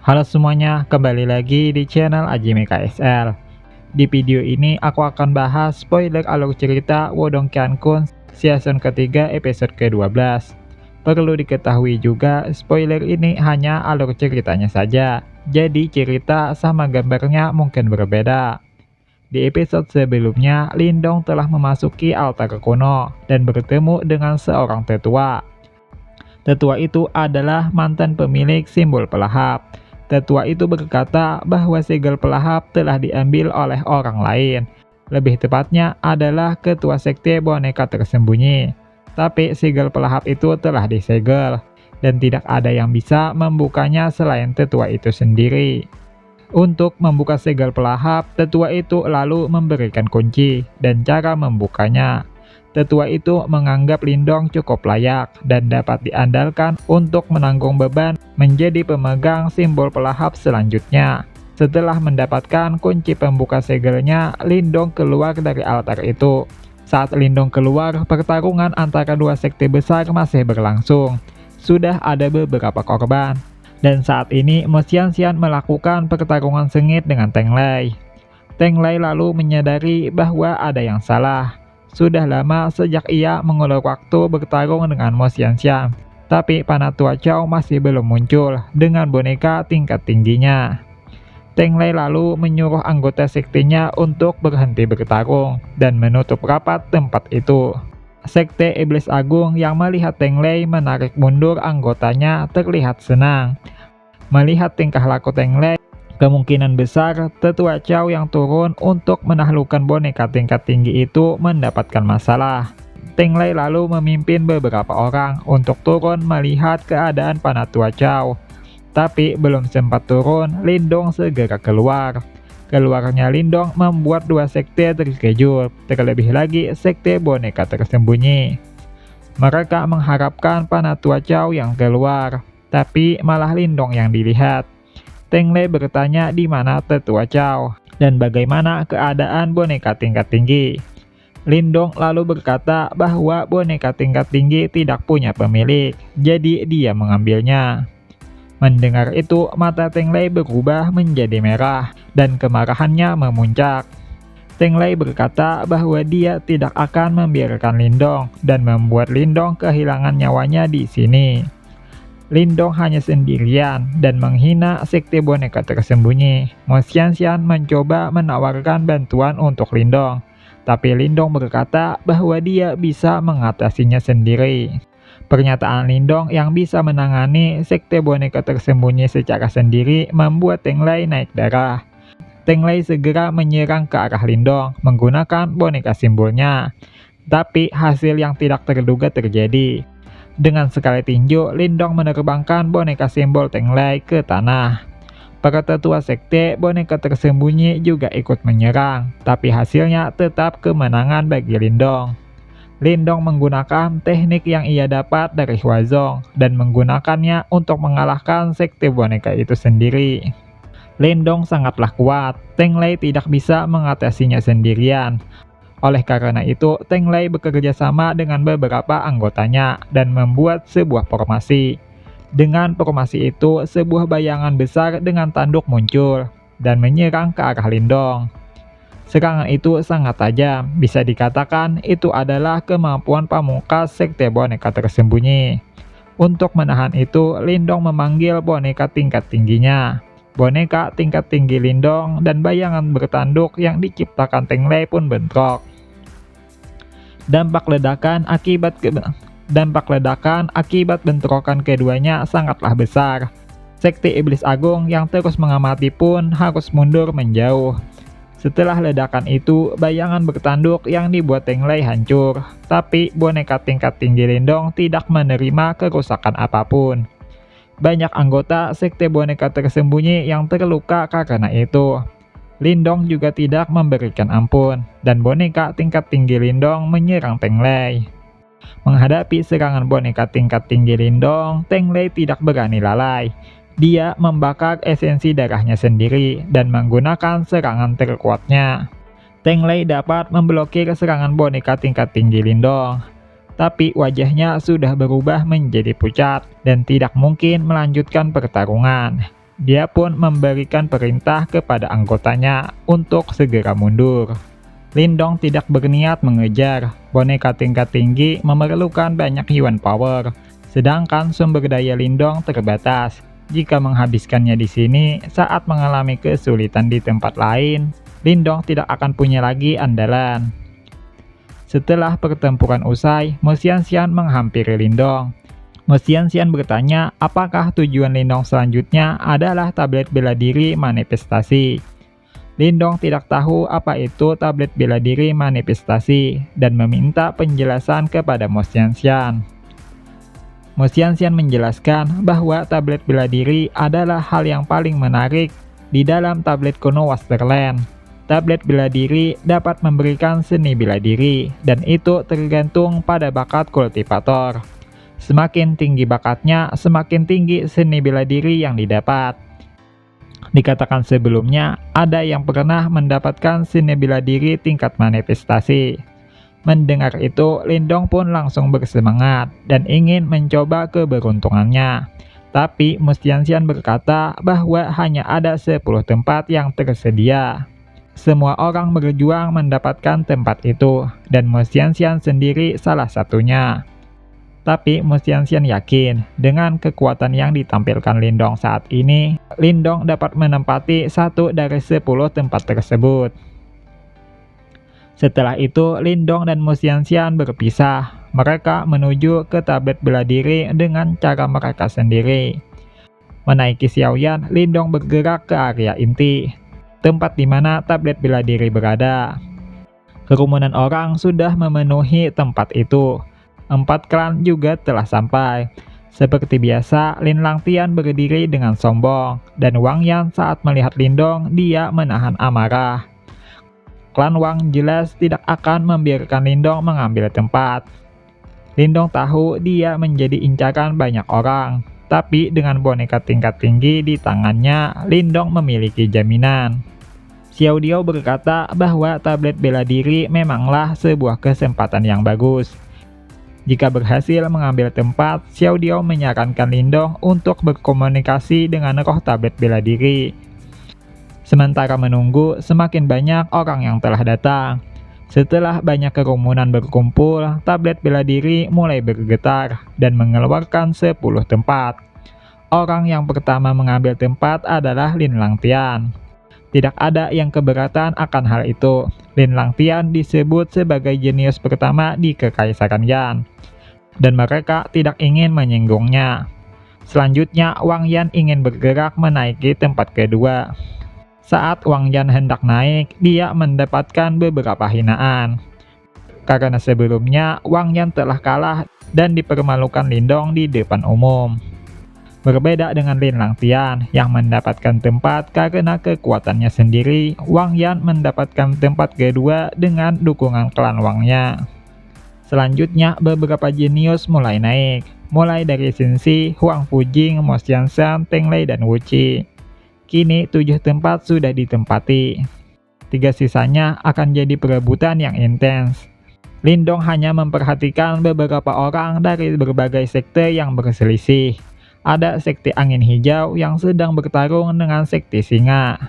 Halo semuanya, kembali lagi di channel Ajime KSL. Di video ini aku akan bahas spoiler alur cerita Wodong Kyankun season ketiga episode ke-12. Perlu diketahui juga, spoiler ini hanya alur ceritanya saja, jadi cerita sama gambarnya mungkin berbeda. Di episode sebelumnya, Lindong telah memasuki altar kuno dan bertemu dengan seorang tetua. Tetua itu adalah mantan pemilik simbol pelahap. Tetua itu berkata bahwa segel pelahap telah diambil oleh orang lain. Lebih tepatnya adalah ketua sekte boneka tersembunyi. Tapi segel pelahap itu telah disegel, dan tidak ada yang bisa membukanya selain tetua itu sendiri. Untuk membuka segel pelahap, tetua itu lalu memberikan kunci dan cara membukanya. Tetua itu menganggap Lindong cukup layak dan dapat diandalkan untuk menanggung beban menjadi pemegang simbol pelahap selanjutnya. Setelah mendapatkan kunci pembuka segelnya, Lindong keluar dari altar itu. Saat Lindong keluar, pertarungan antara dua sekte besar masih berlangsung. Sudah ada beberapa korban. Dan saat ini Mo Xianxian melakukan pertarungan sengit dengan Teng Lei. Teng Lei lalu menyadari bahwa ada yang salah. Sudah lama sejak ia mengulur waktu bertarung dengan Mo Xianxian, tapi Panatua Chao masih belum muncul dengan boneka tingkat tingginya. Teng Lei lalu menyuruh anggota sektenya untuk berhenti bertarung dan menutup rapat tempat itu. Sekte Iblis Agung yang melihat Teng Lei menarik mundur anggotanya terlihat senang. Melihat tingkah laku Teng Lei, kemungkinan besar tetua Chao yang turun untuk menaklukkan boneka tingkat tinggi itu mendapatkan masalah. Teng Lei lalu memimpin beberapa orang untuk turun melihat keadaan Panatua Chao. Tapi belum sempat turun, Lindong segera keluar. Keluarnya Lindong membuat dua sekte terkejut, terlebih lagi sekte boneka tersembunyi. Mereka mengharapkan Panatua Chao yang keluar, tapi malah Lindong yang dilihat. Teng Lei bertanya di mana tetua Chao dan bagaimana keadaan boneka tingkat tinggi. Lindong lalu berkata bahwa boneka tingkat tinggi tidak punya pemilik, jadi dia mengambilnya. Mendengar itu, mata Teng Lei berubah menjadi merah dan kemarahannya memuncak. Teng Lei berkata bahwa dia tidak akan membiarkan Lindong dan membuat Lindong kehilangan nyawanya di sini. Lindong hanya sendirian dan menghina sekte boneka tersembunyi. Mo Xianxian mencoba menawarkan bantuan untuk Lindong, tapi Lindong berkata bahwa dia bisa mengatasinya sendiri. Pernyataan Lindong yang bisa menangani sekte boneka tersembunyi secara sendiri membuat Teng Lei naik darah. Teng Lei segera menyerang ke arah Lindong menggunakan boneka simbolnya, tapi hasil yang tidak terduga terjadi. Dengan sekali tinju, Lindong menerbangkan boneka simbol Teng Lei ke tanah. Para tetua sekte boneka tersembunyi juga ikut menyerang, tapi hasilnya tetap kemenangan bagi Lindong. Lindong menggunakan teknik yang ia dapat dari Huazong dan menggunakannya untuk mengalahkan sekte boneka itu sendiri. Lindong sangatlah kuat, Teng Lei tidak bisa mengatasinya sendirian. Oleh karena itu, Teng Lei bekerja sama dengan beberapa anggotanya dan membuat sebuah formasi. Dengan formasi itu, sebuah bayangan besar dengan tanduk muncul dan menyerang ke arah Lindong. Serangan itu sangat tajam, bisa dikatakan itu adalah kemampuan pamungkas sekte boneka tersembunyi. Untuk menahan itu, Lindong memanggil boneka tingkat tingginya. Boneka tingkat tinggi Lindong dan bayangan bertanduk yang diciptakan Teng Lei pun bentrok. Dampak ledakan akibat bentrokan keduanya sangatlah besar. Sekte Iblis Agung yang terus mengamati pun harus mundur menjauh. Setelah ledakan itu, bayangan bertanduk yang dibuat Teng Lei hancur, tapi boneka tingkat tinggi Lindong tidak menerima kerusakan apapun. Banyak anggota sekte boneka tersembunyi yang terluka karena itu. Lindong juga tidak memberikan ampun, dan boneka tingkat tinggi Lindong menyerang Teng Lei. Menghadapi serangan boneka tingkat tinggi Lindong, Teng Lei tidak berani lalai. Dia membakar esensi darahnya sendiri dan menggunakan serangan terkuatnya. Teng Lei dapat memblokir serangan boneka tingkat tinggi Lindong. tapi wajahnya sudah berubah menjadi pucat dan tidak mungkin melanjutkan pertarungan. Dia pun memberikan perintah kepada anggotanya untuk segera mundur. Lindong tidak berniat mengejar. Boneka tingkat tinggi memerlukan banyak Yuan Power, sedangkan sumber daya Lindong terbatas. Jika menghabiskannya di sini saat mengalami kesulitan di tempat lain, Lindong tidak akan punya lagi andalan. Setelah pertempuran usai, Mo Xianxian menghampiri Lindong. Mo Xianxian bertanya apakah tujuan Lindong selanjutnya adalah tablet bela diri manifestasi. Lindong tidak tahu apa itu tablet bela diri manifestasi dan meminta penjelasan kepada Mo Xianxian. Mo Xianxian menjelaskan bahwa tablet bela diri adalah hal yang paling menarik di dalam tablet kuno Wasterland. Tablet bela diri dapat memberikan seni bela diri, dan itu tergantung pada bakat kultivator. Semakin tinggi bakatnya, semakin tinggi seni bela diri yang didapat. Dikatakan sebelumnya, ada yang pernah mendapatkan seni bela diri tingkat manifestasi. Mendengar itu, Lindong pun langsung bersemangat dan ingin mencoba keberuntungannya. Tapi Mo Xianxian berkata bahwa hanya ada 10 tempat yang tersedia. Semua orang berjuang mendapatkan tempat itu, dan Mo Xianxian sendiri salah satunya. Tapi Mo Xianxian yakin, dengan kekuatan yang ditampilkan Lindong saat ini, Lindong dapat menempati 1 dari 10 tempat tersebut. Setelah itu, Lindong dan Mo Xianxian berpisah. Mereka menuju ke tablet bela diri dengan cara mereka sendiri. Menaiki Xiaoyan, Lindong bergerak ke area inti, tempat di mana tablet bela diri berada. Kerumunan orang sudah memenuhi tempat itu. 4 klan juga telah sampai. Seperti biasa, Lin Langtian berdiri dengan sombong, dan Wang Yan saat melihat Lindong, dia menahan amarah. Klan Wang jelas tidak akan membiarkan Lindong mengambil tempat. Lindong tahu dia menjadi incaran banyak orang, tapi dengan boneka tingkat tinggi di tangannya, Lindong memiliki jaminan. Xiao Diao berkata bahwa tablet bela diri memanglah sebuah kesempatan yang bagus. Jika berhasil mengambil tempat, Xiao Diao menyarankan Lindong untuk berkomunikasi dengan roh tablet bela diri. Sementara menunggu, semakin banyak orang yang telah datang. Setelah banyak kerumunan berkumpul, tablet bela diri mulai bergetar dan mengeluarkan 10 tempat. Orang yang pertama mengambil tempat adalah Lin Langtian. Tidak ada yang keberatan akan hal itu. Lin Langtian disebut sebagai jenius pertama di Kekaisaran Yan, dan mereka tidak ingin menyinggungnya. Selanjutnya, Wang Yan ingin bergerak menaiki tempat kedua. Saat Wang Yan hendak naik, dia mendapatkan beberapa hinaan. Karena sebelumnya, Wang Yan telah kalah dan dipermalukan Lindong di depan umum. Berbeda dengan Lin Langtian yang mendapatkan tempat karena kekuatannya sendiri, Wang Yan mendapatkan tempat kedua dengan dukungan klan Wangnya. Selanjutnya, beberapa jenius mulai naik, mulai dari Xin Si, Huang Fujing, Mo Xianxian, Teng Lei, dan Wu Qi. Kini 7 tempat sudah ditempati. 3 sisanya akan jadi perebutan yang intens. Lindong hanya memperhatikan beberapa orang dari berbagai sekte yang berselisih. Ada sekte angin hijau yang sedang bertarung dengan sekte singa.